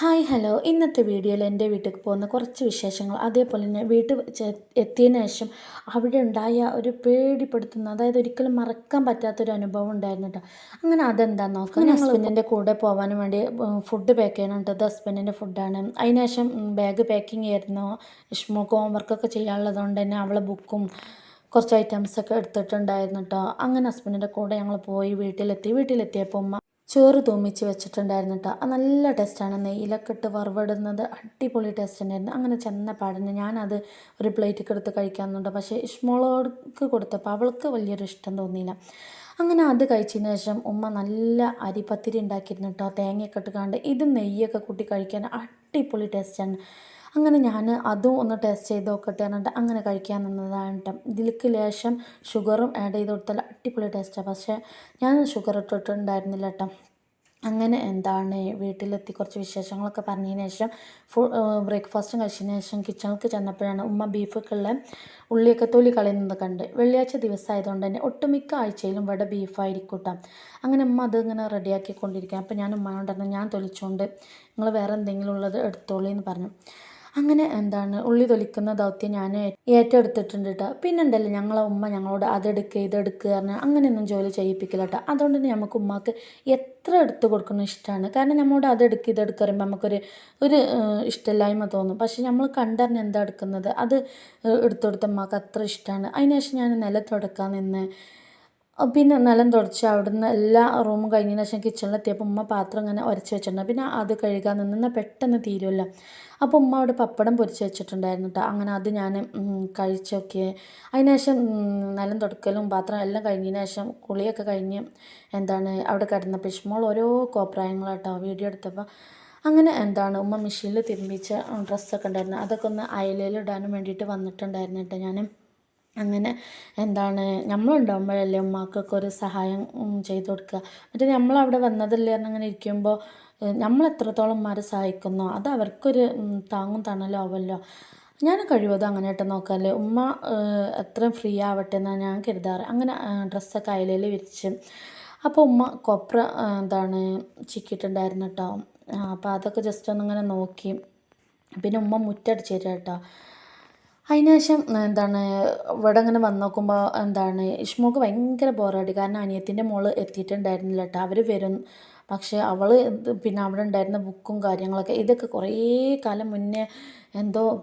Hi hello ഇന്നത്തെ വീഡിയോയിൽ എൻ്റെ വീട്ടിലേക്ക് പോകുന്ന കുറച്ച് വിശേഷങ്ങൾ അതേപോലെ തന്നെ വീട്ടിൽ എത്തിയതിന് ശേഷം അവിടെ ഉണ്ടായ ഒരു പേടിപ്പെടുത്തുന്ന അതായത് ഒരിക്കലും മറക്കാൻ പറ്റാത്തൊരു അനുഭവം ഉണ്ടായിരുന്നു കേട്ടോ. അങ്ങനെ അതെന്താണെന്ന് നോക്കാം. ഞങ്ങൾ ഹസ്ബൻഡിൻ്റെ കൂടെ പോകാൻ വേണ്ടി ഫുഡ് പാക്ക് ചെയ്യണം കേട്ടോ. അത് ഹസ്ബൻഡിൻ്റെ ഫുഡാണ്. അതിനുശേഷം ബാഗ് പാക്കിങ് ആയിരുന്നു. ഇഷ്മോക്ക് ഹോംവർക്കൊക്കെ ചെയ്യാനുള്ളതുകൊണ്ട് തന്നെ അവളെ ബുക്കും കുറച്ച് ഐറ്റംസൊക്കെ എടുത്തിട്ടുണ്ടായിരുന്നു കേട്ടോ. അങ്ങനെ ഹസ്ബൻഡിൻ്റെ കൂടെ ഞങ്ങൾ പോയി വീട്ടിലെത്തിയപ്പോൾ ഉമ്മ ചോറ് തൂമിച്ച് വെച്ചിട്ടുണ്ടായിരുന്നു കേട്ടോ. നല്ല ടേസ്റ്റാണ്. നെയ്യിലൊക്കെ ഇട്ട് വറവിടുന്നത് അടിപൊളി ടേസ്റ്റ് തന്നെയായിരുന്നു. അങ്ങനെ ചെന്ന പാടിന് ഞാനത് ഒരു പ്ലേറ്റൊക്കെ എടുത്ത് കഴിക്കാമെന്നുണ്ട്. പക്ഷേ ഇഷ്മോളോർക്ക് കൊടുത്തപ്പോൾ അവൾക്ക് വലിയൊരു ഇഷ്ടം തോന്നിയില്ല. അങ്ങനെ അത് കഴിച്ചതിന് ശേഷം ഉമ്മ നല്ല അരിപ്പത്തിരി ഉണ്ടാക്കിയിരുന്നു കേട്ടോ. തേങ്ങയൊക്കെ ഇട്ട് കണ്ട് ഇത് നെയ്യൊക്കെ കൂട്ടി കഴിക്കാൻ അടിപൊളി ടേസ്റ്റാണ്. അങ്ങനെ ഞാൻ അതും ഒന്ന് ടേസ്റ്റ് ചെയ്ത് നോക്കട്ടെ എന്നിട്ട് അങ്ങനെ കഴിക്കാൻ നിന്നതാണ് കേട്ടോ. ഇതിലേക്ക് ലേശം ഷുഗറും ആഡ് ചെയ്ത് കൊടുത്താൽ അടിപൊളി ടേസ്റ്റാണ്. പക്ഷേ ഞാൻ ഷുഗർ ഇട്ടിട്ടുണ്ടായിരുന്നില്ല കേട്ടോ. അങ്ങനെ വീട്ടിലെത്തി കുറച്ച് വിശേഷങ്ങളൊക്കെ പറഞ്ഞതിന് ശേഷം ബ്രേക്ക്ഫാസ്റ്റും കഴിച്ചതിന് ശേഷം കിച്ചണിലേക്ക് ചെന്നപ്പോഴാണ് ഉമ്മ ബീഫൊക്കെ ഉള്ള ഉള്ളിയൊക്കെ തൊലി കളയുന്നത് കണ്ട്. വെള്ളിയാഴ്ച ദിവസമായതുകൊണ്ട് തന്നെ ഒട്ടുമിക്ക ആഴ്ചയിലും ഇവിടെ ബീഫായിരിക്കും കേട്ടോ. അങ്ങനെ ഉമ്മ അത് ഇങ്ങനെ റെഡിയാക്കിക്കൊണ്ടിരിക്കുക. അപ്പോൾ ഞാൻ ഉമ്മയോട് പറഞ്ഞു ഞാൻ തൊലിച്ചുകൊണ്ട് നിങ്ങൾ വേറെ എന്തെങ്കിലും ഉള്ളത് എടുത്തോളി എന്ന് പറഞ്ഞു. അങ്ങനെ ഉള്ളി തൊലിക്കുന്ന ദൗത്യം ഞാൻ ഏറ്റെടുത്തിട്ടുണ്ട് കേട്ടോ. പിന്നെ ഉണ്ടല്ലോ ഉമ്മ ഞങ്ങളോട് അതെടുക്കുക ഇതെടുക്കുക പറഞ്ഞാൽ അങ്ങനെയൊന്നും ജോലി ചെയ്യിപ്പിക്കില്ല കേട്ടോ. അതുകൊണ്ട് തന്നെ നമുക്ക് ഉമ്മാക്ക് എത്ര എടുത്ത് കൊടുക്കണം ഇഷ്ടമാണ്. കാരണം നമ്മോട് അതെടുക്കുക ഇതെടുക്കുക പറയുമ്പോൾ നമുക്കൊരു ഒരു ഇഷ്ടമില്ലായ്മ തോന്നും. പക്ഷെ നമ്മൾ കണ്ടറിഞ്ഞ് എന്താ എടുക്കുന്നത് അത് എടുത്തു കൊടുത്ത ഉമ്മാക്ക് അത്ര ഇഷ്ടമാണ്. അതിനുശേഷം ഞാൻ നിലത്തുടക്കാൻ നിന്ന് പിന്നെ നിലം തുടച്ച് അവിടുന്ന് എല്ലാ റൂമും കഴിഞ്ഞതിന് ശേഷം കിച്ചണിലെത്തിയപ്പോൾ ഉമ്മ പാത്രം ഇങ്ങനെ ഉരച്ച് വെച്ചിട്ടുണ്ട്. പിന്നെ അത് കഴുകാൻ നിന്നാൽ പെട്ടെന്ന് തീരുമല്ലോ. അപ്പോൾ ഉമ്മ അവിടെ പപ്പടം പൊരിച്ച് വെച്ചിട്ടുണ്ടായിരുന്നു കേട്ടോ. അങ്ങനെ അത് ഞാൻ കഴിച്ചൊക്കെ അതിനുശേഷം നിലം തുടക്കലും പാത്രം എല്ലാം കഴിഞ്ഞതിന് ശേഷം കുളിയൊക്കെ കഴിഞ്ഞ് അവിടെ കിടന്നപ്പോൾ ഇഷ്മോൾ ഓരോ കോപ്രായങ്ങളാട്ടോ വീഡിയോ എടുത്തപ്പോൾ. അങ്ങനെ ഉമ്മ മെഷീനിൽ തിരുമ്പിച്ച ഡ്രസ്സൊക്കെ ഉണ്ടായിരുന്നു. അതൊക്കെ ഒന്ന് അയലയിലിടാനും വേണ്ടിയിട്ട് വന്നിട്ടുണ്ടായിരുന്നു കേട്ടോ ഞാൻ. അങ്ങനെ നമ്മളുണ്ടാകുമ്പോഴല്ലേ ഉമ്മാക്കൊക്കെ ഒരു സഹായം ചെയ്ത് കൊടുക്കുക. മറ്റേ നമ്മളവിടെ വന്നതല്ലേ അങ്ങനെ ഇരിക്കുമ്പോൾ നമ്മൾ എത്രത്തോളം ഉമ്മാരെ സഹായിക്കുന്നോ അത് അവർക്കൊരു താങ്ങും തണലും ആവുമല്ലോ. ഞാൻ കഴിവതും അങ്ങനെ ആയിട്ട് നോക്കാമല്ലേ. ഉമ്മ എത്രയും ഫ്രീ ആവട്ടെ എന്നാണ് ഞാൻ കരുതാറ്. അങ്ങനെ ഡ്രസ്സൊക്കെ അയലയിൽ വിരിച്ച് അപ്പോൾ ഉമ്മ കൊപ്ര ചിക്കിയിട്ടുണ്ടായിരുന്നു കേട്ടോ. അപ്പോൾ അതൊക്കെ ജസ്റ്റ് ഒന്നിങ്ങനെ നോക്കി. പിന്നെ ഉമ്മ മുറ്റടിച്ച് തരാം കേട്ടോ. അതിന് ശേഷം ഇവിടെ ഇങ്ങനെ വന്ന് നോക്കുമ്പോൾ ഇഷ്മോക്ക് ഭയങ്കര ബോറടി. കാരണം അനിയത്തിൻ്റെ മോള് എത്തിയിട്ടുണ്ടായിരുന്നില്ല കേട്ടോ. അവർ വരും. പക്ഷേ അവൾ പിന്നെ അവിടെ ഉണ്ടായിരുന്ന ബുക്കും കാര്യങ്ങളൊക്കെ ഇതൊക്കെ കുറേ കാലം മുന്നേ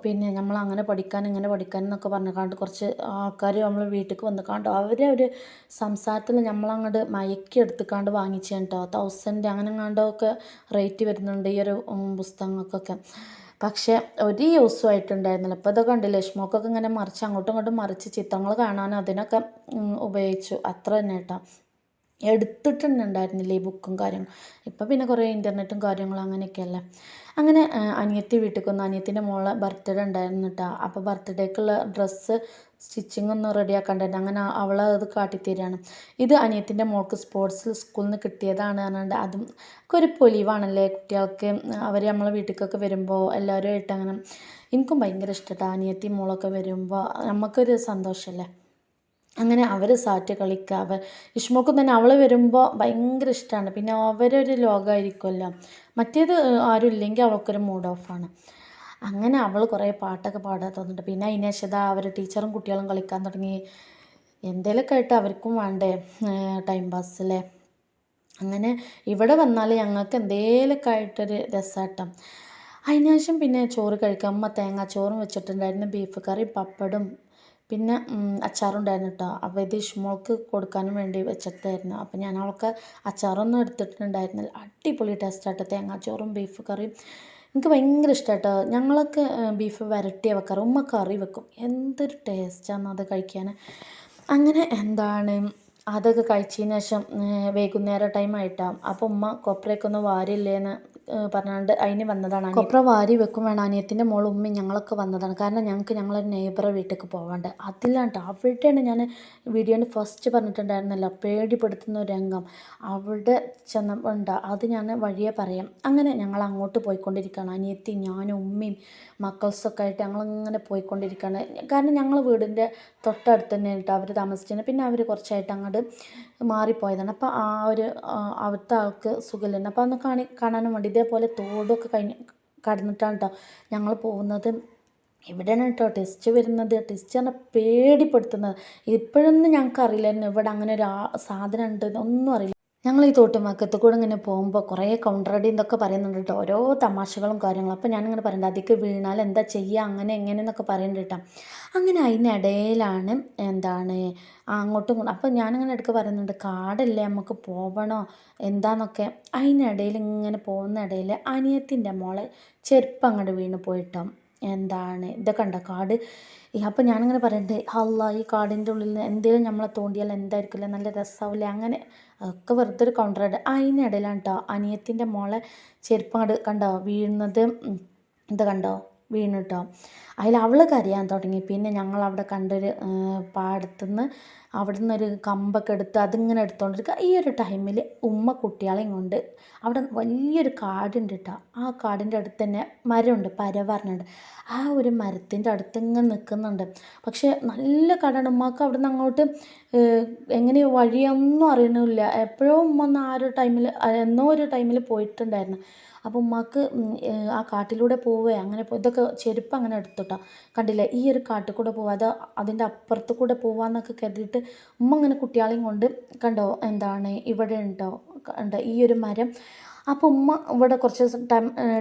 പിന്നെ നമ്മൾ അങ്ങനെ പഠിക്കാൻ ഇങ്ങനെ പഠിക്കാൻ എന്നൊക്കെ പറഞ്ഞുകൊണ്ട് കുറച്ച് ആൾക്കാർ നമ്മൾ വീട്ടിലേക്ക് വന്നിക്കാണ്ട് അവരെ ഒരു സംസാരത്തിൽ നമ്മളങ്ങോട്ട് മയക്കി എടുത്തുക്കാണ്ട് വാങ്ങിച്ചാണ് കേട്ടോ. 1000 അങ്ങനെ എങ്ങാണ്ടൊക്കെ റേറ്റ് വരുന്നുണ്ട് ഈ ഒരു പുസ്തകങ്ങൾക്കൊക്കെ. പക്ഷേ ഒരു യൂസും ആയിട്ടുണ്ടായിരുന്നില്ല. ഇപ്പോൾ ഇതൊക്കെ കണ്ടില്ലേ ഇഷ്മോക്കൊക്കെ ഇങ്ങനെ മറിച്ച് അങ്ങോട്ടും ഇങ്ങോട്ടും മറിച്ച് ചിത്രങ്ങൾ കാണാനും അതിനൊക്കെ ഉപയോഗിച്ചു. അത്ര തന്നെ കേട്ടോ. എടുത്തിട്ടുണ്ടായിരുന്നില്ല ഈ ബുക്കും കാര്യങ്ങളും. ഇപ്പം പിന്നെ കുറേ ഇൻ്റർനെറ്റും കാര്യങ്ങളും അങ്ങനെയൊക്കെയല്ലേ. അങ്ങനെ അനിയത്തി വീട്ടിൽ വന്നു. അനിയത്തിൻ്റെ മോളെ ബർത്ത്ഡേ ഉണ്ടായിരുന്നു കേട്ടോ. അപ്പോൾ ബർത്ത്ഡേക്കുള്ള ഡ്രസ്സ് സ്റ്റിച്ചിങ് ഒന്ന് റെഡിയാക്കണ്ടായിരുന്നു. അങ്ങനെ അവൾ അത് കാട്ടിത്തരികയാണ്. ഇത് അനിയത്തിൻ്റെ മോൾക്ക് സ്പോർട്സ് സ്കൂളിൽ നിന്ന് കിട്ടിയതാണ് പറഞ്ഞുകൊണ്ട് അതും ഒക്കെ ഒരു പൊലിവാണല്ലേ കുട്ടികൾക്ക്. അവർ നമ്മളെ വീട്ടിലേക്കൊക്കെ വരുമ്പോൾ എല്ലാവരുമായിട്ട് അങ്ങനെ എനിക്കും ഭയങ്കര ഇഷ്ടമാണ്. അനിയത്തി മോളൊക്കെ വരുമ്പോൾ നമുക്കൊരു സന്തോഷമല്ലേ. അങ്ങനെ അവർ സാറ്റ് കളിക്കുക. ഇഷ്മോക്കും തന്നെ അവൾ വരുമ്പോൾ ഭയങ്കര ഇഷ്ടമാണ്. പിന്നെ അവരൊരു ലോകമായിരിക്കുമല്ലോ. മറ്റേത് ആരും ഇല്ലെങ്കിൽ അവൾക്കൊരു മൂഡ് ഓഫാണ്. അങ്ങനെ അവൾ കുറേ പാട്ടൊക്കെ പാടാൻ തോന്നുന്നുണ്ട്. പിന്നെ അതിനേശത അവർ ടീച്ചറും കുട്ടികളും കളിക്കാൻ തുടങ്ങി. എന്തെങ്കിലുമൊക്കെ ആയിട്ട് അവർക്കും വേണ്ടേ ടൈം പാസ് അല്ലേ. അങ്ങനെ ഇവിടെ വന്നാൽ ഞങ്ങൾക്ക് എന്തെങ്കിലുമൊക്കെ ആയിട്ടൊരു രസമാട്ടം. അതിനുശേഷം പിന്നെ ചോറ് കഴിക്കാം. അമ്മ തേങ്ങാച്ചോറും വെച്ചിട്ടുണ്ടായിരുന്നു. ബീഫ് കറി പപ്പടും പിന്നെ അച്ചാറുണ്ടായിരുന്നു കേട്ടോ. അപ്പോൾ ഇത് ഇഷ്മോൾക്ക് കൊടുക്കാനും വേണ്ടി വെച്ചിട്ടായിരുന്നു. അപ്പോൾ ഞാൻ അവൾക്ക് അച്ചാറൊന്നും എടുത്തിട്ടുണ്ടായിരുന്നില്ല. അടിപൊളി ടേസ്റ്റാട്ടോ തേങ്ങാച്ചോറും ബീഫ് കറിയും. എനിക്ക് ഭയങ്കര ഇഷ്ടമാട്ടോ. ഞങ്ങളൊക്കെ ബീഫ് വരട്ടിയാണ് വെക്കാറ്. ഉമ്മ കറി വെക്കും. എന്തൊരു ടേസ്റ്റാണ് അത് കഴിക്കാൻ. അങ്ങനെ അതൊക്കെ കഴിച്ചതിന് ശേഷം വൈകുന്നേരം ടൈം ആയിട്ടാണ്. അപ്പോൾ ഉമ്മ കൊപ്രയൊക്കെ ഒന്ന് വാരില്ലേന്ന് പറഞ്ഞുകൊണ്ട് അതിന് വന്നതാണ്. കൊപ്ര വാരി വെക്കും വേണം. അനിയത്തിൻ്റെ മോളും ഉമ്മയും ഞങ്ങളൊക്കെ വന്നതാണ്. കാരണം ഞങ്ങളൊരു നെയ്ബറെ വീട്ടിലേക്ക് പോകാണ്ട്. അതിലാണ്ട് അവിടെയാണ് ഞാൻ വീഡിയോൻ്റെ ഫസ്റ്റ് പറഞ്ഞിട്ടുണ്ടായിരുന്നല്ലോ പേടിപ്പെടുത്തുന്ന ഒരു രംഗം. അവിടെ ചെന്നപ്പോൾ അത് ഞാൻ വഴിയെ പറയാം. അങ്ങനെ ഞങ്ങൾ അങ്ങോട്ട് പോയിക്കൊണ്ടിരിക്കുകയാണ്. അനിയത്തി ഞാനും ഉമ്മയും മക്കൾസൊക്കെ ആയിട്ട് ഞങ്ങളിങ്ങനെ പോയിക്കൊണ്ടിരിക്കുകയാണ്. കാരണം ഞങ്ങൾ വീടിൻ്റെ തൊട്ടടുത്ത് തന്നെ ആയിട്ട് അവർ താമസിച്ചിരുന്നത്. പിന്നെ അവർ കുറച്ചായിട്ട് അങ്ങോട്ട് മാറിപ്പോയതാണ്. അപ്പോൾ അവിടുത്തെ ആൾക്ക് സുഖമില്ലായിരുന്നു. അപ്പോൾ അന്ന് കാണാനും വേണ്ടി ഇതേപോലെ തോടൊക്കെ കടന്നിട്ടാണ് കേട്ടോ ഞങ്ങൾ പോകുന്നത്. ഇവിടെയാണ് കേട്ടോ ടെസ്റ്റ് വരുന്നത്. ടെസ്റ്റ് പറഞ്ഞാൽ പേടിപ്പെടുത്തുന്നത്. ഇപ്പോഴൊന്നും ഞങ്ങൾക്ക് അറിയില്ലായിരുന്നു ഇവിടെ അങ്ങനെ ഒരു സാധനം ഉണ്ട് ഒന്നും അറിയില്ല. ഞങ്ങൾ ഈ തോട്ടുമക്കത്ത് കൂടെ ഇങ്ങനെ പോകുമ്പോൾ കുറേ കൗണ്ടറടി എന്നൊക്കെ പറയുന്നുണ്ട് കേട്ടോ, ഓരോ തമാശകളും കാര്യങ്ങളും. അപ്പോൾ ഞാനിങ്ങനെ പറയുന്നുണ്ട് അതിക്ക് വീണാൽ എന്താ ചെയ്യുക അങ്ങനെ എങ്ങനെയെന്നൊക്കെ പറയുന്നുണ്ട് കേട്ടോ. അങ്ങനെ അതിനിടയിലാണ് അങ്ങോട്ടും ഇങ്ങോട്ടും അപ്പോൾ ഞാനിങ്ങനെ ഇടയ്ക്ക് പറയുന്നുണ്ട് കാടല്ലേ നമുക്ക് പോവണോ എന്താന്നൊക്കെ. അതിനിടയിൽ ഇങ്ങനെ പോകുന്ന ഇടയിൽ അനിയത്തിൻ്റെ മോളെ ചെരുപ്പ് അങ്ങോട്ട് വീണ് പോയിട്ടോ. ഇതൊക്കെ ഉണ്ടോ കാട്. അപ്പോൾ ഞാനിങ്ങനെ പറയുന്നുണ്ട് അല്ലാ ഈ കാടിൻ്റെ ഉള്ളിൽ നിന്ന് എന്തെങ്കിലും നമ്മളെ തോണ്ടിയാൽ എന്തായിരിക്കില്ല നല്ല രസമാവില്ലേ അങ്ങനെ ഒക്കെ വെറുതെ ഒരു കൗണ്ടർ. അതിനിടയിലാണ് കേട്ടോ അനിയത്തിൻ്റെ മോളെ ചെരുപ്പ് അങ്ങോട്ട് കണ്ടോ വീഴുന്നത്. കണ്ടോ വീണ് കേട്ടോ. അതിൽ അവൾ കരയാൻ തുടങ്ങി. പിന്നെ ഞങ്ങൾ അവിടെ കണ്ടൊരു പാടത്തുനിന്ന് അവിടെ നിന്നൊരു കമ്പൊക്കെ എടുത്ത് അതിങ്ങനെ എടുത്തുകൊണ്ടിരിക്കുക. ഈ ഒരു ടൈമിൽ ഉമ്മ കുട്ടികളെയും കൊണ്ട് അവിടെ വലിയൊരു കാടുണ്ട് കേട്ടോ. ആ കാടിൻ്റെ അടുത്ത് തന്നെ മരമുണ്ട്, പര പറഞ്ഞിട്ടുണ്ട്. ആ ഒരു മരത്തിൻ്റെ അടുത്ത് ഇങ്ങനെ നിൽക്കുന്നുണ്ട്. പക്ഷേ നല്ല കാടാണ്. ഉമ്മക്ക് അവിടെ നിന്ന് അങ്ങോട്ട് എങ്ങനെ വഴിയൊന്നും അറിയണില്ല. എപ്പോഴോ ഉമ്മ ഒന്ന് ആ ഒരു ടൈമിൽ എന്നോ ഒരു ടൈമിൽ പോയിട്ടുണ്ടായിരുന്നു. അപ്പോൾ ഉമ്മാക്ക് ആ കാട്ടിലൂടെ പോവേ അങ്ങനെ ഇതൊക്കെ ചെരുപ്പ് അങ്ങനെ എടുത്തുട്ടോ. കണ്ടില്ലേ ഈ ഒരു കാട്ടിൽ കൂടെ പോവുക അത് അതിൻ്റെ അപ്പുറത്ത് കൂടെ പോവാന്നൊക്കെ കരുതിയിട്ട് ഉമ്മ ഇങ്ങനെ കുട്ടികളെയും കൊണ്ട് കണ്ടോ ഇവിടെ ഉണ്ടോ കണ്ടോ ഈ ഒരു മരം. അപ്പോൾ ഉമ്മ ഇവിടെ കുറച്ച്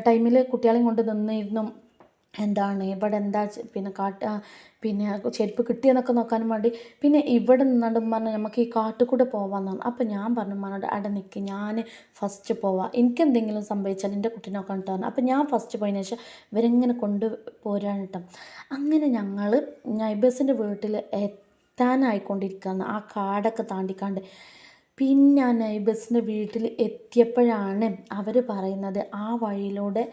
ടൈമിൽ കുട്ടികളെയും കൊണ്ട് നിന്നിരുന്നു. ഇവിടെ എന്താ പിന്നെ ചെരുപ്പ് കിട്ടിയെന്നൊക്കെ നോക്കാനും വേണ്ടി. പിന്നെ ഇവിടെ നിന്നാണ്ട് പറഞ്ഞു നമുക്ക് ഈ കാട്ടിൽ കൂടെ പോവാമെന്നാണ്. അപ്പം ഞാൻ പറഞ്ഞു ഉമ്മാനോട് അവിടെ നിൽക്ക് ഞാൻ ഫസ്റ്റ് പോവാം, എനിക്കെന്തെങ്കിലും സംഭവിച്ചാൽ എൻ്റെ കുട്ടീനെ നോക്കാൻ പറഞ്ഞു. അപ്പം ഞാൻ ഫസ്റ്റ് പോയതിന് ശേഷം ഇവരെങ്ങനെ കൊണ്ടുപോരാൻ കേട്ടോ. അങ്ങനെ ഞങ്ങൾ നൈബേഴ്സിൻ്റെ വീട്ടിൽ എത്താനായിക്കൊണ്ടിരിക്കുകയാണ് ആ കാടൊക്കെ താണ്ടിക്കാണ്ട്. പിന്നെ ആ നൈബേഴ്സിൻ്റെ വീട്ടിൽ എത്തിയപ്പോഴാണ് അവർ പറയുന്നത് ആ വഴിയിലൂടെ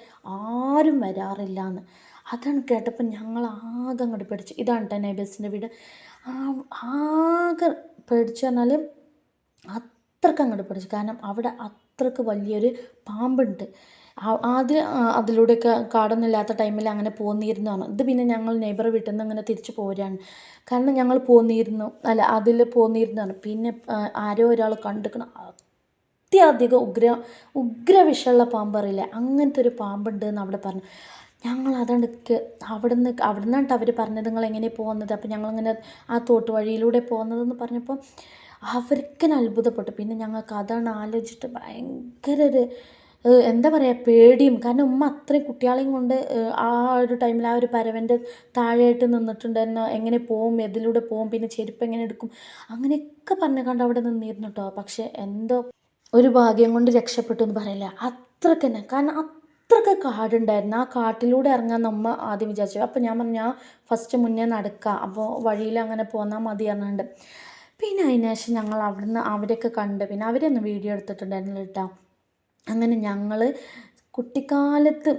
ആരും വരാറില്ല എന്ന്. അതാണ് കേട്ടപ്പോൾ ഞങ്ങൾ ആകെ അങ്ങോട്ട് പേടിച്ചു. ഇതാണ് കേട്ടോ നൈബേഴ്സിൻ്റെ വീട്. ആകെ പേടിച്ചു പറഞ്ഞാൽ അത്രയ്ക്ക് അങ്ങോട്ട് പേടിച്ചു. കാരണം അവിടെ അത്രയ്ക്ക് വലിയൊരു പാമ്പുണ്ട്. അതിലൂടെയൊക്കെ കാടൊന്നും ഇല്ലാത്ത ടൈമിൽ അങ്ങനെ പോന്നിരുന്നതാണ്. ഇത് പിന്നെ ഞങ്ങൾ നെയ്ബർ വീട്ടിൽ നിന്ന് ഇങ്ങനെ തിരിച്ചു പോരാണ്. കാരണം ഞങ്ങൾ അതിൽ പോന്നിരുന്നതാണ്. പിന്നെ ആരോ ഒരാൾ കണ്ടിക്കണം അത്യധികം ഉഗ്ര വിഷമുള്ള പാമ്പ് അറിയില്ലേ, അങ്ങനത്തെ ഒരു പാമ്പുണ്ട് എന്ന് അവിടെ പറഞ്ഞു. ഞങ്ങൾ അതാണ് അവിടെ നിന്നാണ് അവർ പറഞ്ഞത് നിങ്ങൾ എങ്ങനെയാണ് പോകുന്നത്. അപ്പം ഞങ്ങളിങ്ങനെ ആ തോട്ട് വഴിയിലൂടെ പോകുന്നതെന്ന് പറഞ്ഞപ്പോൾ അവർക്ക് അത്ഭുതപ്പെട്ടു. പിന്നെ ഞങ്ങൾക്ക് അതാണ് ആലോചിച്ചിട്ട് ഭയങ്കര ഒരു എന്താ പറയുക പേടിയും. കാരണം ഉമ്മ അത്രയും കുട്ടികളെയും കൊണ്ട് ആ ഒരു ടൈമിൽ ആ ഒരു പരവൻ്റെ താഴെയായിട്ട് നിന്നിട്ടുണ്ടായിരുന്നു. എങ്ങനെ പോവും എതിലൂടെ പോവും പിന്നെ ചെരുപ്പ് എങ്ങനെ എടുക്കും അങ്ങനെയൊക്കെ കണ്ട് അവിടെ നിന്നിരുന്നു കേട്ടോ. പക്ഷേ എന്തോ ഒരു ഭാഗ്യം കൊണ്ട് രക്ഷപ്പെട്ടു എന്ന് പറയില്ല, അത്രയ്ക്ക് തന്നെ. കാരണം അത്രയ്ക്ക് കാടുണ്ടായിരുന്നു. ആ കാട്ടിലൂടെ ഇറങ്ങാൻ നമ്മ ആദ്യം വിചാരിച്ചു. അപ്പോൾ ഞാൻ പറഞ്ഞു ഞാൻ ഫസ്റ്റ് മുന്നേ നടക്കാം, അപ്പോൾ വഴിയിൽ അങ്ങനെ പോന്നാൽ മതി പറഞ്ഞുകൊണ്ട്. പിന്നെ അതിന് ശേഷം ഞങ്ങൾ അവിടുന്ന് അവരൊക്കെ കണ്ട് പിന്നെ അവരൊന്ന് വീഡിയോ എടുത്തിട്ടുണ്ടായിരുന്നു കേട്ടോ. അങ്ങനെ ഞങ്ങൾ കുട്ടിക്കാലത്ത്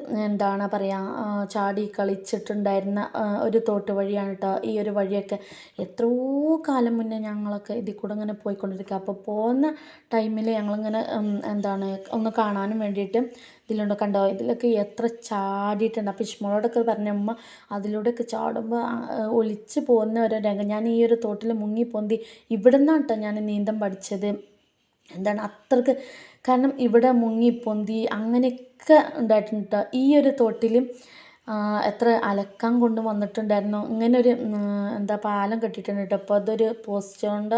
ചാടി കളിച്ചിട്ടുണ്ടായിരുന്ന ഒരു തോട്ട് വഴിയാണ് കേട്ടോ ഈ ഒരു വഴിയൊക്കെ. എത്രയോ കാലം മുന്നേ ഞങ്ങളൊക്കെ ഇതിൽ കൂടെ ഇങ്ങനെ പോയിക്കൊണ്ടിരിക്കുക. അപ്പോൾ പോകുന്ന ടൈമിൽ ഞങ്ങളിങ്ങനെ ഒന്ന് കാണാനും വേണ്ടിയിട്ട് ഇതിലുണ്ട് കണ്ടോ ഇതിലൊക്കെ എത്ര ചാടിയിട്ടുണ്ട്. അപ്പോൾ ഇഷ്മോളോടൊക്കെ പറഞ്ഞ ഉമ്മ അതിലൂടെയൊക്കെ ചാടുമ്പോൾ ഒലിച്ച് പോകുന്ന ഒരു രംഗം. ഞാൻ ഈ ഒരു തോട്ടിൽ മുങ്ങി പൊന്തി ഇവിടെ നിന്നാണ് കേട്ടോ ഞാൻ നീന്തം പഠിച്ചത്. അത്രയ്ക്ക് കാരണം ഇവിടെ മുങ്ങി പൊന്തി അങ്ങനെയൊക്കെ ഉണ്ടായിട്ടുണ്ട് കേട്ടോ. ഈ ഒരു തോട്ടിൽ എത്ര അലക്കാൻ കൊണ്ട് വന്നിട്ടുണ്ടായിരുന്നു. ഇങ്ങനൊരു പാലം കെട്ടിയിട്ടുണ്ട് കേട്ടോ. അപ്പോൾ അതൊരു പോസ്റ്റ് കൊണ്ട്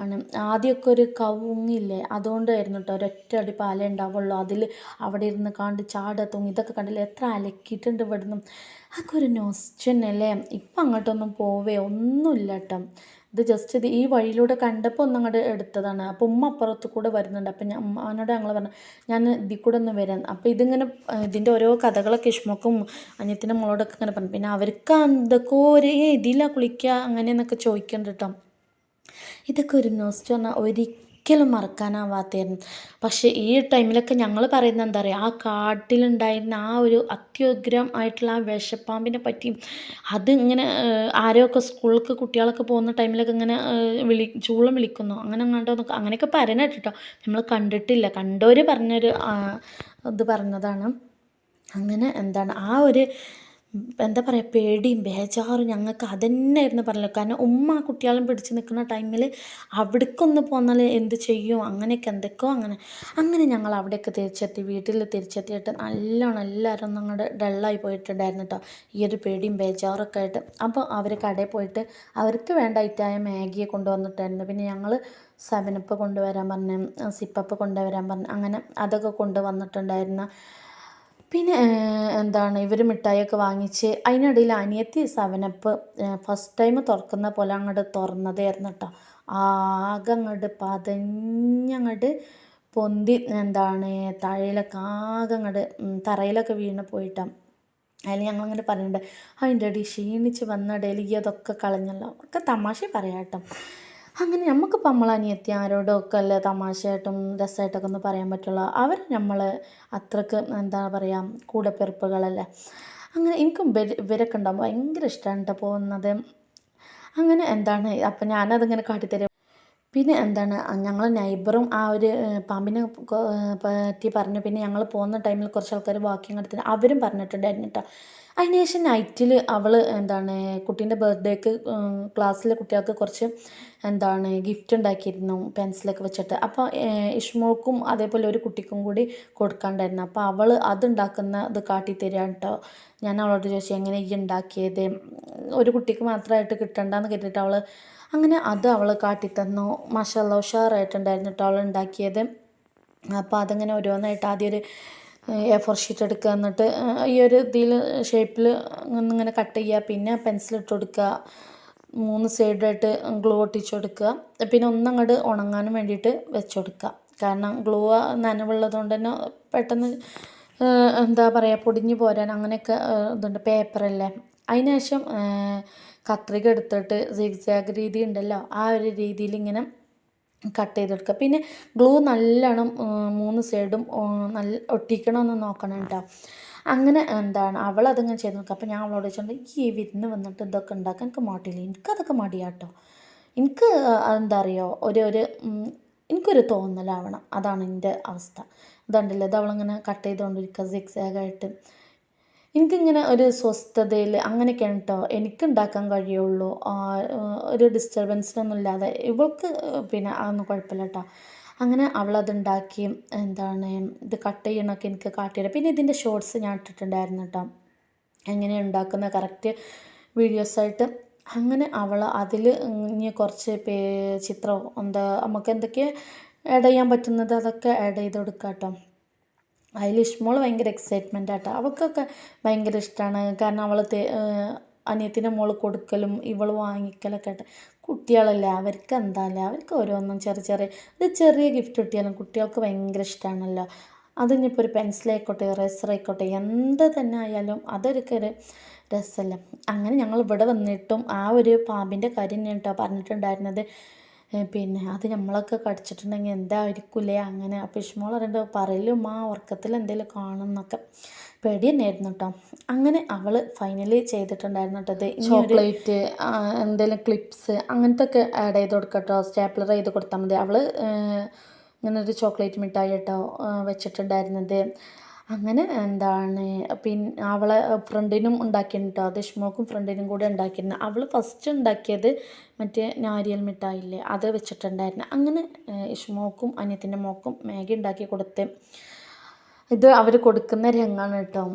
ആണ്. ആദ്യമൊക്കെ ഒരു കവുങ്ങില്ലേ അതുകൊണ്ടായിരുന്നു കേട്ടോ ഒരൊറ്റ അടി പാലേ ഉണ്ടാവുള്ളൂ. അതിൽ അവിടെ ഇരുന്ന് കണ്ട് ചാടുക തൂങ്ങി ഇതൊക്കെ കണ്ടില്ലേ എത്ര അലക്കിയിട്ടുണ്ട് ഇവിടുന്ന്. അതൊക്കെ ഒരു നൊസ്റ്റന്നല്ലേ. ഇപ്പം അങ്ങോട്ടൊന്നും പോവേ ഒന്നുമില്ല കേട്ടോ. ഇത് ജസ്റ്റ് ഈ വഴിയിലൂടെ കണ്ടപ്പോൾ ഒന്നങ്ങോട്ട് എടുത്തതാണ്. അപ്പോൾ ഉമ്മ അപ്പുറത്ത് കൂടെ വരുന്നുണ്ട്. അപ്പം ഉമ്മാനോട് ഞങ്ങൾ പറഞ്ഞു ഞാൻ ഇതിൽ കൂടെ ഒന്ന് വരാൻ. അപ്പോൾ ഇതിങ്ങനെ ഇതിൻ്റെ ഓരോ കഥകളൊക്കെ ഇഷ്മക്കും അനിയത്തിൻ്റെ മോളോടൊക്കെ ഇങ്ങനെ പറഞ്ഞു. പിന്നെ അവർക്ക് എന്തൊക്കെ ഒരു ഇതിലാണ് കുളിക്കുക അങ്ങനെയെന്നൊക്കെ ചോദിക്കുന്നുണ്ട് കേട്ടോ. ഇതൊക്കെ ഒരു നോസ്റ്റ് പറഞ്ഞാൽ ഒരിക്കലും മറക്കാനാവാത്തായിരുന്നു. പക്ഷേ ഈ ടൈമിലൊക്കെ ഞങ്ങൾ പറയുന്നത് എന്താ പറയുക ആ കാട്ടിലുണ്ടായിരുന്ന ആ ഒരു അത്യുഗ്രം ആയിട്ടുള്ള ആ വിഷപ്പാമ്പിനെ പറ്റിയും അത് ഇങ്ങനെ ആരൊക്കെ സ്കൂളിലേക്ക് കുട്ടികളൊക്കെ പോകുന്ന ടൈമിലൊക്കെ ഇങ്ങനെ ചൂളം വിളിക്കുന്നു അങ്ങനെ അങ്ങോട്ടൊന്നൊക്കെ അങ്ങനെയൊക്കെ പറയുന്നത് കേട്ടോ. നമ്മൾ കണ്ടിട്ടില്ല, കണ്ടവർ പറഞ്ഞൊരു ഇത് പറഞ്ഞതാണ്. അങ്ങനെ ആ ഒരു എന്താ പറയുക, പേടിയും ബേജാറും ഞങ്ങൾക്ക് അതന്നെയായിരുന്നു പറഞ്ഞല്ലോ. കാരണം ഉമ്മ കുട്ടികളും പിടിച്ച് നിൽക്കുന്ന ടൈമിൽ അവിടേക്കൊന്ന് പോന്നാൽ എന്ത് ചെയ്യും, അങ്ങനെയൊക്കെ എന്തൊക്കെയോ അങ്ങനെ ഞങ്ങൾ അവിടേക്ക് തിരിച്ചെത്തി. വീട്ടിൽ തിരിച്ചെത്തിയിട്ട് നല്ലോണം എല്ലാവരും ഒന്നും അങ്ങോട്ട് ഡള്ളായി പോയിട്ടുണ്ടായിരുന്നു കേട്ടോ, ഈ ഒരു പേടിയും ബേജാറൊക്കെ ആയിട്ട്. അപ്പോൾ അവർ കടയിൽ പോയിട്ട് അവർക്ക് വേണ്ട ഐറ്റായ മാഗിയെ കൊണ്ടുവന്നിട്ടായിരുന്നു. പിന്നെ ഞങ്ങൾ സെവനപ്പ് കൊണ്ടുവരാൻ പറഞ്ഞ്, സിപ്പപ്പ് കൊണ്ടുവരാൻ പറഞ്ഞ്, അങ്ങനെ അതൊക്കെ കൊണ്ടുവന്നിട്ടുണ്ടായിരുന്നു. പിന്നെ എന്താണ് ഇവർ മിഠായിയൊക്കെ വാങ്ങിച്ച് അതിനിടയിൽ അനിയത്തി സെവനപ്പ് ഫസ്റ്റ് ടൈം തുറക്കുന്ന പോലെ അങ്ങോട്ട് തുറന്നതായിരുന്നു കേട്ടോ. ആകെ അങ്ങോട്ട് പതഞ്ഞങ്ങോട്ട് പൊന്തി എന്താണ് താഴയിലൊക്കെ ആകെ അങ്ങോട്ട് തറയിലൊക്കെ വീണ് പോയിട്ടാണ്. അതിൽ ഞങ്ങളിങ്ങനെ പറയുന്നുണ്ട്, അതിൻ്റെ ഇടയിൽ ക്ഷീണിച്ച് വന്ന ഇടയിൽ ഈ അതൊക്കെ കളഞ്ഞല്ലോ, ഒക്കെ തമാശ പറയാം കേട്ടോ. അങ്ങനെ നമുക്കിപ്പോൾ നമ്മളനിയത്തി ആരോടൊക്കെ അല്ലേ തമാശയായിട്ടും രസമായിട്ടൊക്കെ ഒന്ന് പറയാൻ പറ്റുള്ളൂ. അവർ നമ്മൾ അത്രക്ക് എന്താ പറയുക കൂടപ്പിറപ്പുകളല്ലേ. അങ്ങനെ എനിക്കും ഇവരൊക്കെ ഉണ്ടാകുമ്പോൾ ഭയങ്കര ഇഷ്ടമാണ് കേട്ടോ പോകുന്നത്. അങ്ങനെ എന്താണ് അപ്പം ഞാനതിങ്ങനെ കാട്ടിത്തരും. പിന്നെ എന്താണ് ഞങ്ങൾ നൈബറും ആ ഒരു പാമ്പിനെ പറ്റി പറഞ്ഞു. പിന്നെ ഞങ്ങൾ പോകുന്ന ടൈമിൽ കുറച്ച് ആൾക്കാർ വാക്കിങ് എടുത്തിന് അവരും പറഞ്ഞിട്ടുണ്ടായിരുന്നു കേട്ടോ. അതിന് ശേഷം നൈറ്റിൽ അവൾ എന്താണ് കുട്ടീൻ്റെ ബർത്ത്ഡേക്ക് ക്ലാസ്സിലെ കുട്ടികൾക്ക് കുറച്ച് എന്താണ് ഗിഫ്റ്റ് ഉണ്ടാക്കിയിരുന്നു പെൻസിലൊക്കെ വെച്ചിട്ട്. അപ്പോൾ ഇഷ്മോൾക്കും അതേപോലെ ഒരു കുട്ടിക്കും കൂടി കൊടുക്കാണ്ടായിരുന്നു. അപ്പോൾ അവൾ അതുണ്ടാക്കുന്ന ഇത് കാട്ടിത്തരാണ് കേട്ടോ. ഞാൻ അവളോട് ചോദിച്ചു എങ്ങനെ ഈ ഉണ്ടാക്കിയത്, ഒരു കുട്ടിക്ക് മാത്രമായിട്ട് കിട്ടണ്ടെന്ന് കേട്ടിട്ട് അവൾ അങ്ങനെ അത് അവൾ കാട്ടിത്തന്നു. മാഷാഅല്ലാഹ് ഉഷാറായിട്ടുണ്ടായിരുന്നു കേട്ടോ അവൾ ഉണ്ടാക്കിയത്. അപ്പോൾ അതിങ്ങനെ ഓരോന്നായിട്ട് ആദ്യം ഒരു A4 ഷീറ്റ് എടുക്കുക, എന്നിട്ട് ഈ ഒരു ഇതിൽ ഷേപ്പിൽ ഒന്നിങ്ങനെ കട്ട് ചെയ്യുക, പിന്നെ പെൻസിലിട്ട് കൊടുക്കുക, 3 സൈഡായിട്ട് ഗ്ലൂ ഒട്ടിച്ച് കൊടുക്കുക, പിന്നെ ഒന്നങ്ങോട്ട് ഉണങ്ങാനും വേണ്ടിയിട്ട് വെച്ച് കൊടുക്കുക. കാരണം ഗ്ലൂ നനവുള്ളത് കൊണ്ട് തന്നെ പെട്ടെന്ന് എന്താ പറയുക പൊടിഞ്ഞു പോരാൻ അങ്ങനെയൊക്കെ ഇതുണ്ട്, പേപ്പറല്ലേ. അതിന് ശേഷം കത്രിക എടുത്തിട്ട് സിഗ്സാഗ് രീതി ഉണ്ടല്ലോ, ആ ഒരു രീതിയിൽ ഇങ്ങനെ കട്ട് ചെയ്തെടുക്കുക. പിന്നെ ഗ്ലൂ നല്ലോണം 3 സൈഡും നല്ല ഒട്ടിക്കണമെന്ന് നോക്കണം കേട്ടോ. അങ്ങനെ എന്താണ് അവളതിങ്ങനെ ചെയ്ത് നോക്കുക. അപ്പോൾ ഞാൻ അവളോട് ചോദിച്ചിട്ടുണ്ട്, ഈ വിരുന്ന് വന്നിട്ട് ഇതൊക്കെ ഉണ്ടാക്കാൻ എനിക്ക് മടിയില്ല. എനിക്കതൊക്കെ മടിയാട്ടോ. എനിക്ക് എന്താ അറിയോ എനിക്കൊരു തോന്നലാവണം, അതാണ് എൻ്റെ അവസ്ഥ. ഇതുണ്ടല്ലോ ഇത് അവളിങ്ങനെ കട്ട് ചെയ്തുകൊണ്ടിരിക്കുക സിഗ്സാഗായിട്ട്. എനിക്കിങ്ങനെ ഒരു സ്വസ്ഥതയിൽ അങ്ങനെയൊക്കെയാണ് കേട്ടോ എനിക്കുണ്ടാക്കാൻ കഴിയുള്ളൂ. ഒരു ഡിസ്റ്റർബൻസിനൊന്നും ഇല്ലാതെ. ഇവൾക്ക് പിന്നെ അതൊന്നും കുഴപ്പമില്ല കേട്ടോ. അങ്ങനെ അവളതുണ്ടാക്കി എന്താണ് ഇത് കട്ട് ചെയ്യണമൊക്കെ എനിക്ക് കാട്ടിയത്. പിന്നെ ഇതിൻ്റെ ഷോർട്സ് ഞാൻ ഇട്ടിട്ടുണ്ടായിരുന്നു കേട്ടോ, എങ്ങനെ ഉണ്ടാക്കുന്ന കറക്റ്റ് വീഡിയോസായിട്ട്. അങ്ങനെ അവൾ അതിൽ ഇനി കുറച്ച് ചിത്രമോ എന്താ നമുക്ക് എന്തൊക്കെ ആഡ് ചെയ്യാൻ പറ്റുന്നത് അതൊക്കെ ആഡ് ചെയ്ത് കൊടുക്കാം കേട്ടോ. അതിൽ ഇഷ്മോൾ ഭയങ്കര എക്സൈറ്റ്മെൻ്റ് ആട്ടോ. അവൾക്കൊക്കെ ഭയങ്കര ഇഷ്ടമാണ്. കാരണം അവൾ അനിയത്തിൻ്റെ മോൾ കൊടുക്കലും ഇവൾ വാങ്ങിക്കലൊക്കെ ആയിട്ട്. കുട്ടികളല്ലേ, അവർക്ക് എന്താല്ലേ, അവർക്ക് ഓരോന്നും ചെറിയ ഗിഫ്റ്റ് കിട്ടിയാലും കുട്ടികൾക്ക് ഭയങ്കര ഇഷ്ടമാണല്ലോ. അതിനിപ്പോൾ ഒരു പെൻസിലായിക്കോട്ടെ ഇറേസറായിക്കോട്ടെ എന്ത് തന്നെ ആയാലും അതൊരു രസമല്ലേ. അങ്ങനെ ഞങ്ങൾ ഇവിടെ വന്നിട്ടും ആ ഒരു പാമ്പിൻ്റെ കാര്യം ഞാൻ കേട്ടോ പറഞ്ഞിട്ടുണ്ടായിരുന്നത്. പിന്നെ അത് നമ്മളൊക്കെ കടിച്ചിട്ടുണ്ടെങ്കിൽ എന്തായിരിക്കില്ലേ അങ്ങനെ. അപ്പോൾ ഇഷ്മോൾ പറയുന്നത് പറയലും ആ ഉറക്കത്തിൽ എന്തെങ്കിലും കാണുന്നൊക്കെ പേടി തന്നെയായിരുന്നു കേട്ടോ. അങ്ങനെ അവൾ ഫൈനലി ചെയ്തിട്ടുണ്ടായിരുന്നു കേട്ടോ. ഇത് ചോക്ലേറ്റ് എന്തെങ്കിലും ക്ലിപ്സ് അങ്ങനത്തെ ഒക്കെ ആഡ് ചെയ്ത് കൊടുക്കാം കേട്ടോ. സ്റ്റാപ്ലർ ചെയ്ത് കൊടുത്താൽ മതി. അവൾ ഇങ്ങനെ ഒരു ചോക്ലേറ്റ് മിഠായി കേട്ടോ വെച്ചിട്ടുണ്ടായിരുന്നത്. അങ്ങനെ എന്താണ് പിന്നെ അവളെ ഫ്രണ്ടിനും ഉണ്ടാക്കിയിരുന്നു കേട്ടോ. അത് ഇഷ്മോൾക്കും ഫ്രണ്ടിനും കൂടെ ഉണ്ടാക്കിയിരുന്നു. അവൾ ഫസ്റ്റ് ഉണ്ടാക്കിയത് മറ്റേ നാരിയൽ മിഠായില്ലേ അത് വെച്ചിട്ടുണ്ടായിരുന്നു. അങ്ങനെ ഇഷ്മോൾക്കും അനിയത്തിൻ്റെ മോൾക്കും മാഗി ഉണ്ടാക്കി കൊടുത്ത് ഇത് അവർ കൊടുക്കുന്ന രംഗമാണ് കേട്ടോ.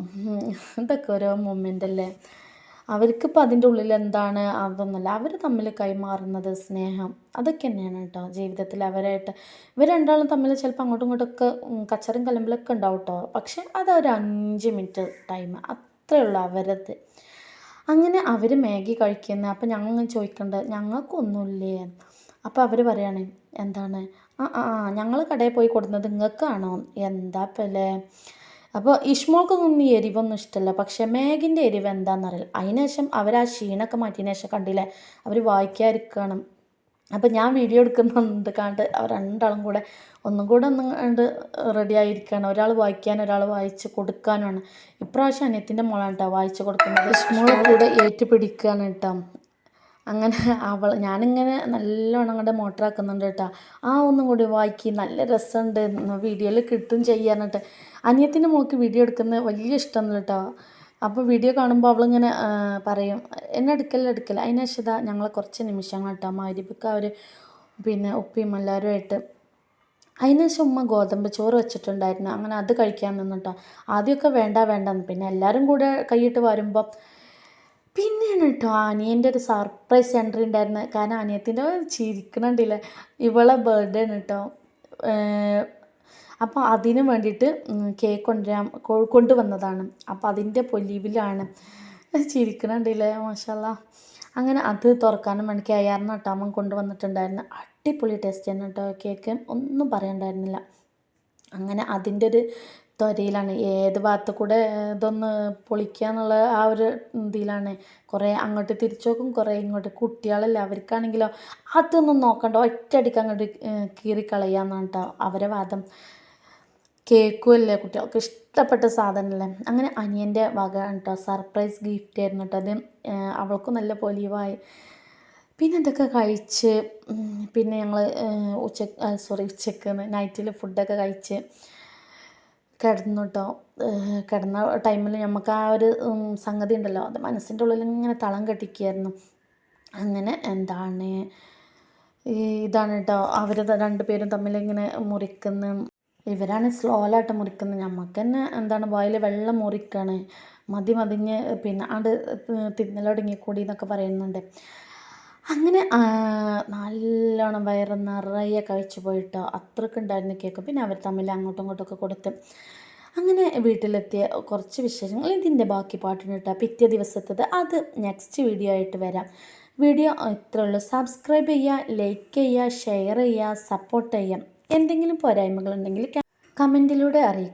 ഇതൊക്കെ ഓരോ മൊമെൻ്റ് അല്ലേ. അവർക്കിപ്പോൾ അതിൻ്റെ ഉള്ളിൽ എന്താണ് അതൊന്നുമല്ല, അവർ തമ്മിൽ കൈമാറുന്നത് സ്നേഹം അതൊക്കെ തന്നെയാണ് കേട്ടോ ജീവിതത്തിൽ. ഇവർ രണ്ടാളും തമ്മിൽ ചിലപ്പോൾ അങ്ങോട്ടും ഇങ്ങോട്ടൊക്കെ കച്ചറും കലമ്പിലൊക്കെ ഉണ്ടാവും കേട്ടോ. പക്ഷെ അതൊരു 5 മിനിറ്റ് ടൈം അത്രയേ ഉള്ളൂ അവരത്. അങ്ങനെ അവർ മാഗി കഴിക്കുന്നത്. അപ്പോൾ ഞങ്ങൾ ചോദിക്കേണ്ടത് ഞങ്ങൾക്കൊന്നുമില്ലേ. അപ്പോൾ അവർ പറയാണ് എന്താണ് ഞങ്ങൾ കടയിൽ പോയി കൊടുക്കുന്നത് നിങ്ങൾക്കാണോ, എന്താ അല്ലേ. അപ്പോൾ ഇഷ്മോൾക്കൊന്നും ഈ എരിവൊന്നും ഇഷ്ടമല്ല. പക്ഷേ മാഗിൻ്റെ എരിവ് എന്താണെന്നറിയില്ല. അതിന് ശേഷം അവർ ആ ക്ഷീണമൊക്കെ മാറ്റിയതിന് ശേഷം കണ്ടില്ലേ അവർ വായിക്കാതിരിക്കണം. അപ്പോൾ ഞാൻ വീഡിയോ എടുക്കുന്നുണ്ട് കണ്ട് അവർ രണ്ടാളും കൂടെ ഒന്നും കൂടെ കണ്ട് റെഡി ആയിരിക്കുകയാണ്. ഒരാൾ വായിക്കാൻ ഒരാൾ വായിച്ച് കൊടുക്കാനുമാണ്. ഇപ്രാവശ്യം അനിയത്തിൻ്റെ മോളാണ് കേട്ടോ വായിച്ച് കൊടുക്കുന്നത്. ഇഷ്മോളെ കൂടെ ഏറ്റു പിടിക്കുകയാണ് കേട്ടോ. അങ്ങനെ ഞാനിങ്ങനെ നല്ലോണം അങ്ങോട്ട് മോട്ടറാക്കുന്നുണ്ട് കേട്ടോ. ഒന്നും കൂടി വായിക്കി നല്ല രസമുണ്ട് വീഡിയോയിൽ കിട്ടും ചെയ്യാന്നിട്ട്. അനിയത്തിൻ്റെ മോൾക്ക് വീഡിയോ എടുക്കുന്നത് വലിയ ഇഷ്ടമൊന്നുമില്ല കേട്ടോ. അപ്പോൾ വീഡിയോ കാണുമ്പോൾ അവളിങ്ങനെ പറയും എന്നെ എടുക്കല്ല. അതിന് ശേഷം ഇതാ ഞങ്ങൾ കുറച്ച് നിമിഷങ്ങൾ കേട്ടോ മഗ്‌രിബിക്ക് അവർ പിന്നെ ഉപ്പയും എല്ലാവരുമായിട്ട്. അതിന് ശേഷം ഉമ്മ ഗോതമ്പ് ചോറ് വെച്ചിട്ടുണ്ടായിരുന്നു. അങ്ങനെ അത് കഴിക്കാൻ നിന്നിട്ടോ. ആദ്യമൊക്കെ വേണ്ടെന്ന്, പിന്നെ എല്ലാവരും കൂടെ കൈയിട്ട് വരുമ്പോൾ പിന്നെയാണ് കേട്ടോ അനിയൻ്റെ ഒരു സർപ്രൈസ് എൻട്രി ഉണ്ടായിരുന്നത്. കാരണം അനിയത്തിൻ്റെ ചിരിക്കണുണ്ടില്ലേ, ഇവളെ ബർത്ത്ഡേ ആണ് കേട്ടോ. അപ്പോൾ അതിന് വേണ്ടിയിട്ട് കേക്ക് കൊണ്ടുവന്നതാണ്. അപ്പോൾ അതിൻ്റെ പൊലിവിലാണ് ചിരിക്കണുണ്ടില്ലേ, മാഷാല്ലാ. അങ്ങനെ അത് തുറക്കാനും വേണ്ടി കെയറിന് കേട്ടോ അമ്മ കൊണ്ടുവന്നിട്ടുണ്ടായിരുന്നു. അടിപൊളി ടേസ്റ്റ് തന്നെ കേട്ടോ കേക്ക്, ഒന്നും പറയണ്ടായിരുന്നില്ല. അങ്ങനെ അതിൻ്റെ ഒരു ത്വരയിലാണ് ഏത് ഭാഗത്ത് കൂടെ ഇതൊന്ന് പൊളിക്കുക എന്നുള്ള ആ ഒരു ഇതിലാണ്. കുറേ അങ്ങോട്ട് തിരിച്ചു നോക്കും, കുറേ ഇങ്ങോട്ട്. കുട്ടികളല്ലേ, അവർക്കാണെങ്കിലോ അതൊന്നും നോക്കണ്ട, ഒറ്റയടിക്ക് അങ്ങോട്ട് കീറിക്കളയാന്നാണ് കേട്ടോ അവരെ വാദം. കേക്കും അല്ലേ, കുട്ടികൾക്ക് ഇഷ്ടപ്പെട്ട സാധനമല്ലേ. അങ്ങനെ അനിയൻ്റെ വക കേട്ടോ സർപ്രൈസ് ഗിഫ്റ്റ് ആയിരുന്നു കേട്ടോ അത്. അവൾക്കും നല്ല പൊലിവായി. പിന്നെ ഇതൊക്കെ കഴിച്ച് പിന്നെ ഞങ്ങൾ ഉച്ചക്ക് നൈറ്റിൽ ഫുഡൊക്കെ കഴിച്ച് കിടന്നു കേട്ടോ. കിടന്ന ടൈമിൽ നമുക്ക് ആ ഒരു സംഗതി ഉണ്ടല്ലോ, അത് മനസ്സിൻ്റെ ഉള്ളിൽ ഇങ്ങനെ തളം കെട്ടിക്കുകയായിരുന്നു. അങ്ങനെ ഇതാണ് കേട്ടോ അവർ രണ്ടുപേരും തമ്മിൽ ഇങ്ങനെ മുറിക്കുന്നു. ഇവരാണ് സ്ലോലായിട്ട് മുറിക്കുന്നത്. നമുക്ക് തന്നെ വായിൽ വെള്ളം മുറിക്കാണ്, മതിഞ്ഞ് പിന്നെ തിന്നലൊടുങ്ങിക്കൂടി എന്നൊക്കെ പറയുന്നുണ്ട്. അങ്ങനെ നല്ലോണം വയറ് നിറയെ കഴിച്ചു പോയിട്ടോ. അത്രയ്ക്കുണ്ടായിരുന്നു കേക്ക്. പിന്നെ അവർ തമ്മിൽ അങ്ങോട്ടും ഇങ്ങോട്ടൊക്കെ കൊടുത്ത് അങ്ങനെ വീട്ടിലെത്തിയ കുറച്ച് വിശേഷങ്ങൾ. ഇതിൻ്റെ ബാക്കി പാട്ടുണ്ട് കേട്ടോ പിറ്റേ ദിവസത്തേത്. അത് നെക്സ്റ്റ് വീഡിയോ ആയിട്ട് വരാം. വീഡിയോ ഇത്രയേ ഉള്ളൂ. സബ്സ്ക്രൈബ് ചെയ്യുക, ലൈക്ക് ചെയ്യുക, ഷെയർ ചെയ്യുക, സപ്പോർട്ട് ചെയ്യാം. എന്തെങ്കിലും പോരായ്മകളുണ്ടെങ്കിൽ കമൻറ്റിലൂടെ അറിയിക്കുക.